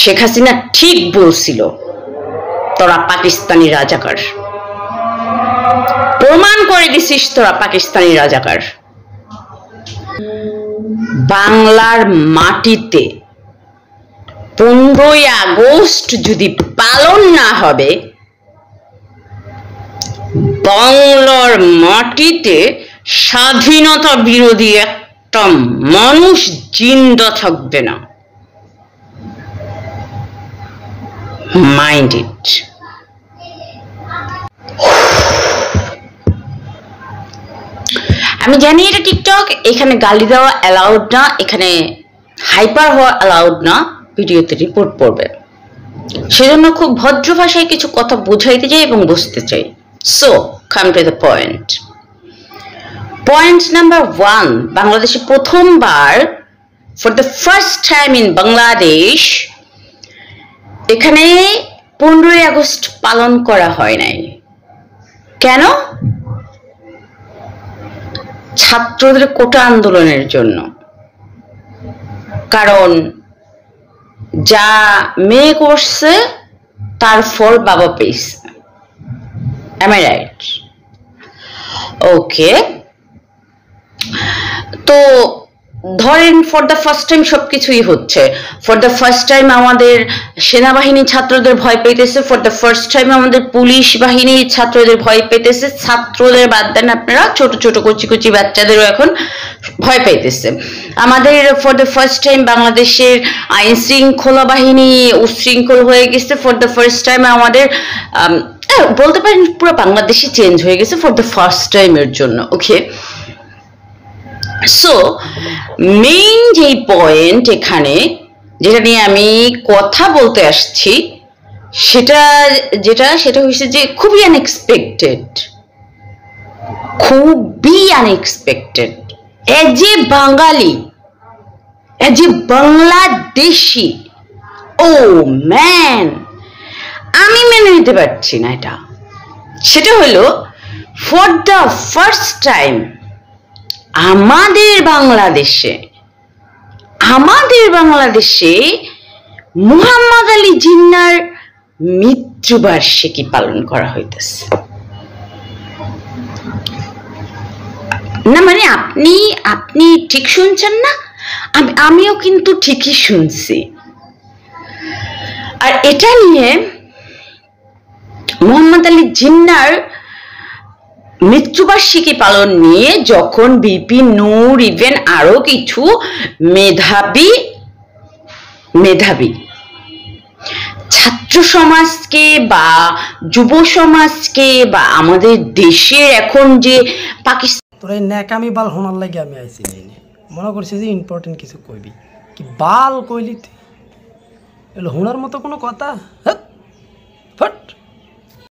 শেখ হাসিনা ঠিক বলছিল তোরা পাকিস্তানি রাজাকার, প্রমাণ করে দিছিস তোরা পাকিস্তানি রাজাকার। বাংলার মাটিতে 15ই আগস্ট যদি পালন না হবে, বাংলার মাটিতে স্বাধীনতা বিরোধী একটা মানুষ জিন্দা থাকবে না। Mind it. আমি জানি এটা টিকটক, এখানে গালি দেওয়া অ্যালাউড না, এখানে হাইপার হওয়া অ্যালাউড না, ভিডিওতে রিপোর্ট পড়বে। সেজন্য খুব ভদ্র ভাষায় কিছু কথা বুঝাইতে চাই এবং বুঝতে চাই। So come to the point. Point number 1, বাংলাদেশে প্রথমবার, for the first time in Bangladesh, এখানে 15ই আগস্ট পালন করা হয় নাই। কেন? ছাত্রদের কোটা আন্দোলনের জন্য। কারণ যা মেয়ে করছে তার ফল বাবা পেয়েছে। Am I right? ওকে, তো ধরেন ফর দ্য ফার্স্ট টাইম সবকিছুই হচ্ছে। ফর দ্য ফার্স্ট টাইম আমাদের সেনাবাহিনী ছাত্রদের ভয় পেতেছে, ফর দ্য ফার্স্ট টাইম আমাদের পুলিশ বাহিনী ছাত্রদের ভয় পেতেছে। ছাত্রদের বাদ দেন আপনারা, ছোট ছোট কচি কচি বাচ্চাদেরও এখন ভয় পেতেছে আমাদের। ফর দ্য ফার্স্ট টাইম বাংলাদেশের আইন শৃঙ্খলা বাহিনী উশৃঙ্খল হয়ে গেছে। ফর দ্য ফার্স্ট টাইম আমাদের বলতে পারেন পুরো বাংলাদেশই চেঞ্জ হয়ে গেছে ফর দ্য ফার্স্ট টাইমের জন্য। ওকে, সো মেইন যে পয়েন্ট এখানে যেটা নিয়ে আমি কথা বলতে আসছি, সেটা হচ্ছে যে খুবই আনএক্সপেক্টেড, খুবই unexpected. As a Bangali, as a Bangladeshi, oh man, আমি মেনে নিতে পারছি না এটা। সেটা হলো ফর দ্য ফার্স্ট টাইম আমাদের বাংলাদেশে মুহাম্মদ আলী জিন্নাহর মৃত্যুবার্ষিকী পালন করা হইতেছে। না মানে আপনি ঠিক শুনছেন না, আমিও কিন্তু ঠিকই শুনছি। আর এটা নিয়ে মুহাম্মদ আলী জিন্নাহর মৃত্যুবার্ষিকী পালন নিয়ে যখন বিপি নূর, ইভেন আরো কিছু মেধাবী ছাত্র সমাজকে বা যুব সমাজকে বা আমাদের দেশের এখন যে পাকিস্তান, তোরা ন্যাকামি বাল হোনার লাগে আমি আইছি, মনে করছি যে ইম্পর্টেন্ট কিছু কইবি, কি বাল কইলি তুই? এলো হোনার মতো কোনো কথা? হ্যাঁ, ফট।